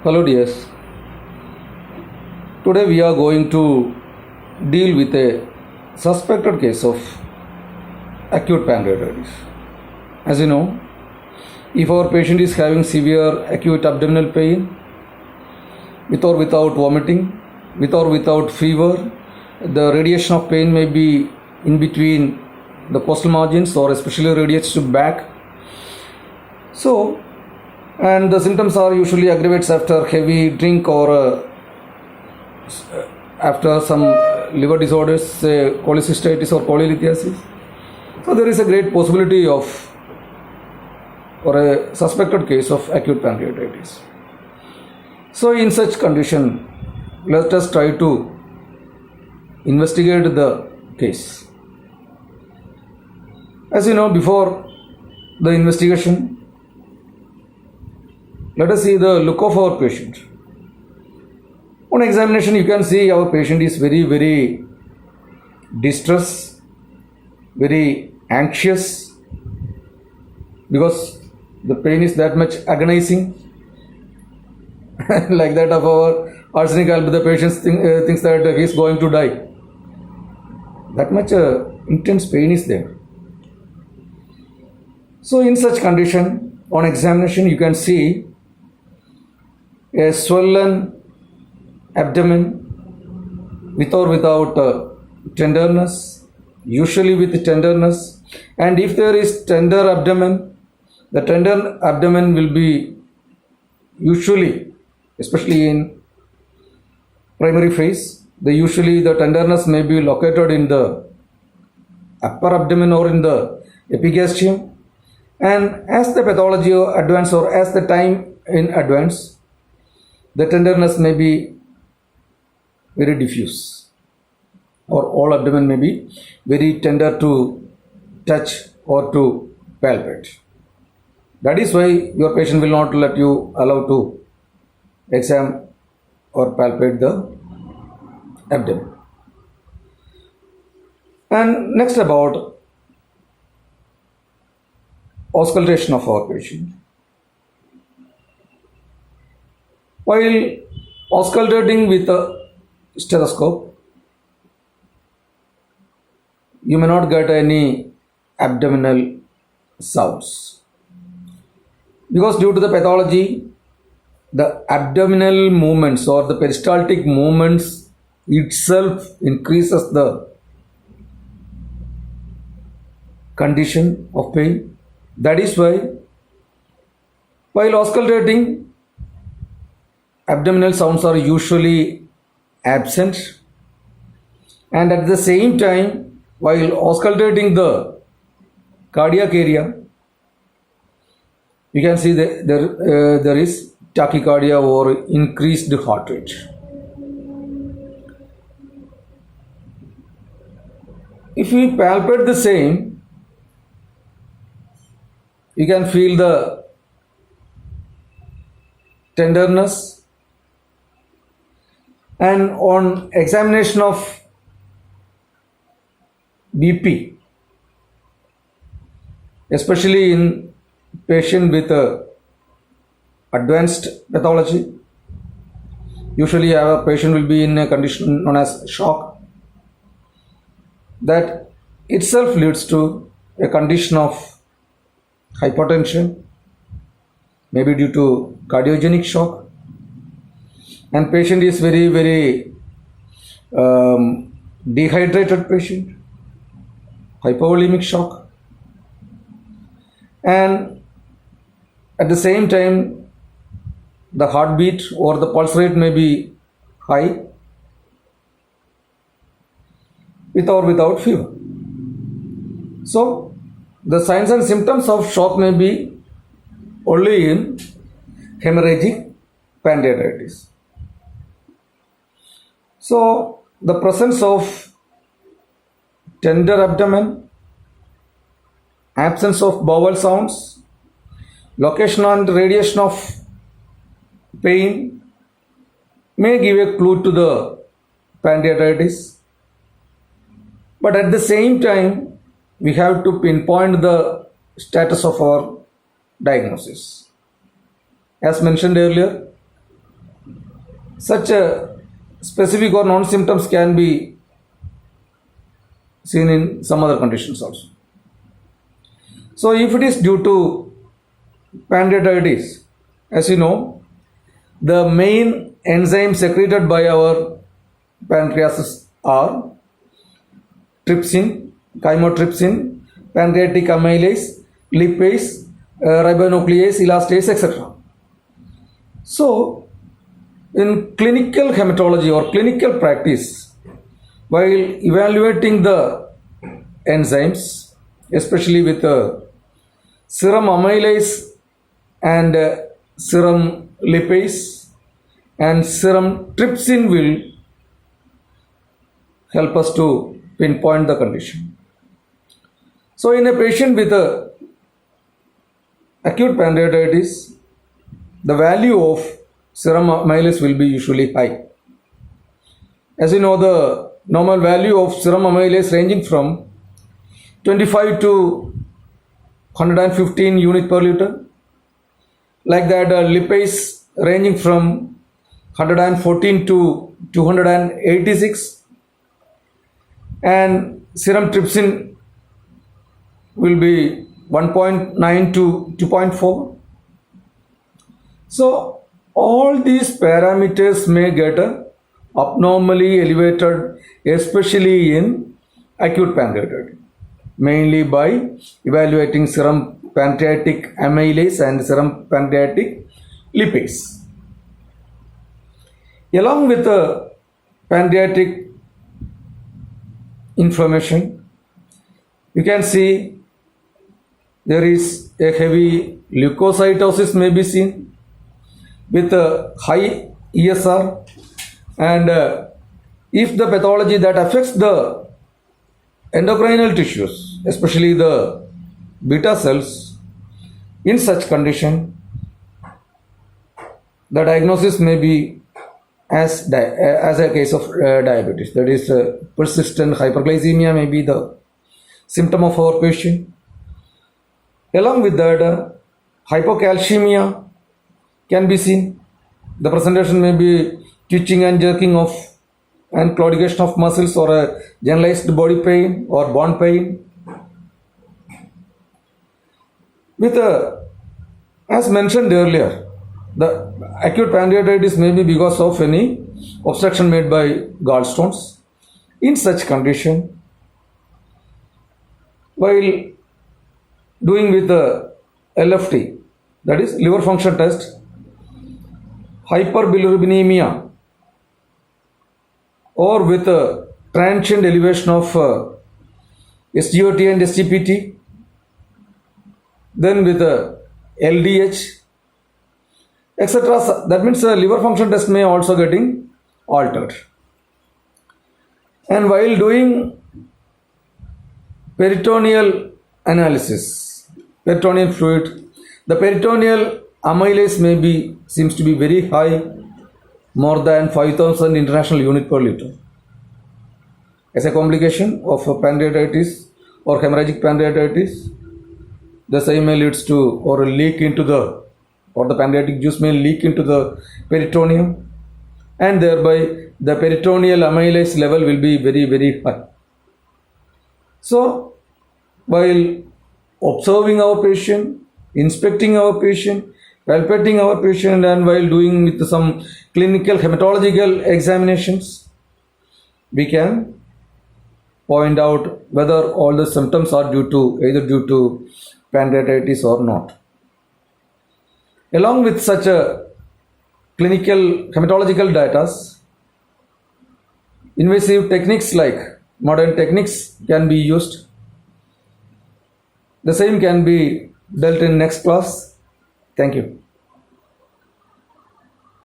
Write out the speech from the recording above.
Hello, dears. Today we are going to deal with a suspected case of acute pancreatitis. As you know, if our patient is having severe acute abdominal pain, with or without vomiting, with or without fever, the radiation of pain may be in between the costal margins or especially radiates to back. And the symptoms are usually aggravates after heavy drink or after some liver disorders, say cholecystitis or polylithiasis. So there is a great possibility of or a suspected case of acute pancreatitis. So in such condition, let us try to investigate the case. As you know, before the investigation, let us see the look of our patient. On examination, you can see our patient is very distressed, very anxious, because the pain is that much agonizing. Like that of our arsenic album, the patient thinks that he is going to die. That much intense pain is there. So in such condition, on examination, you can see a swollen abdomen with or without tenderness, usually with tenderness. And if there is tender abdomen, the tender abdomen will be usually, especially in primary phase, usually the tenderness may be located in the upper abdomen or in the epigastrium. And as the pathology advances or as the time in advance, the tenderness may be very diffuse, or all abdomen may be very tender to touch or to palpate. That is why your patient will not let you allow to examine or palpate the abdomen. And next about auscultation of our patient. While auscultating with a stethoscope, you may not get any abdominal sounds, because due to the pathology, the abdominal movements or the peristaltic movements itself increases the condition of pain. That is why while auscultating, abdominal sounds are usually absent, and at the same time, while auscultating the cardiac area, you can see that there is tachycardia or increased heart rate. If we palpate the same, you can feel the tenderness. And on examination of BP, especially in patient with advanced pathology, usually our patient will be in a condition known as shock. That itself leads to a condition of hypotension, maybe due to cardiogenic shock. And patient is very dehydrated patient, hypovolemic shock, and at the same time the heartbeat or the pulse rate may be high, with or without fever. So the signs and symptoms of shock may be only in hemorrhagic pancreatitis. So the presence of tender abdomen, absence of bowel sounds, location and radiation of pain may give a clue to the pancreatitis. But at the same time, we have to pinpoint the status of our diagnosis. As mentioned earlier, Such a specific or non-symptoms can be seen in some other conditions also. So if it is due to pancreatitis, as you know, the main enzymes secreted by our pancreas are trypsin, chymotrypsin, pancreatic amylase, lipase, ribonuclease, elastase, etc. So, in clinical hematology or clinical practice, while evaluating the enzymes, especially with serum amylase and serum lipase and serum trypsin will help us to pinpoint the condition. So, in a patient with acute pancreatitis, the value of serum amylase will be usually high. As you know, the normal value of serum amylase ranging from 25 to 115 unit per liter. Like that, lipase ranging from 114 to 286, and serum trypsin will be 1.9 to 2.4. So all these parameters may get abnormally elevated, especially in acute pancreatitis, mainly by evaluating serum pancreatic amylase and serum pancreatic lipase. Along with the pancreatic inflammation, you can see there is a heavy leukocytosis may be seen with a high ESR, and if the pathology that affects the endocrinal tissues, especially the beta cells, in such condition, the diagnosis may be as a case of diabetes. That is, persistent hyperglycemia may be the symptom of our patient. Along with that, hypocalcemia can be seen. The presentation may be twitching and jerking of and claudication of muscles, or a generalized body pain or bone pain. With as mentioned earlier, the acute pancreatitis may be because of any obstruction made by gallstones. In such condition, while doing with the LFT, that is liver function test, hyperbilirubinemia, or with a transient elevation of SGOT and SGPT, then with LDH, etc. That means the liver function test may also getting altered. And while doing peritoneal analysis, peritoneal fluid, the peritoneal amylase may be seems to be very high, more than 5,000 international unit per liter. As a complication of pancreatitis or hemorrhagic pancreatitis, the same may leads to or a leak into the, or the pancreatic juice may leak into the peritoneum, and thereby the peritoneal amylase level will be very, very high. So while observing our patient, inspecting our patient, palpating our patient, and while doing with some clinical hematological examinations, we can point out whether all the symptoms are either due to pancreatitis or not. Along with such a clinical hematological data, invasive techniques like modern techniques can be used. The same can be dealt in next class. Thank you.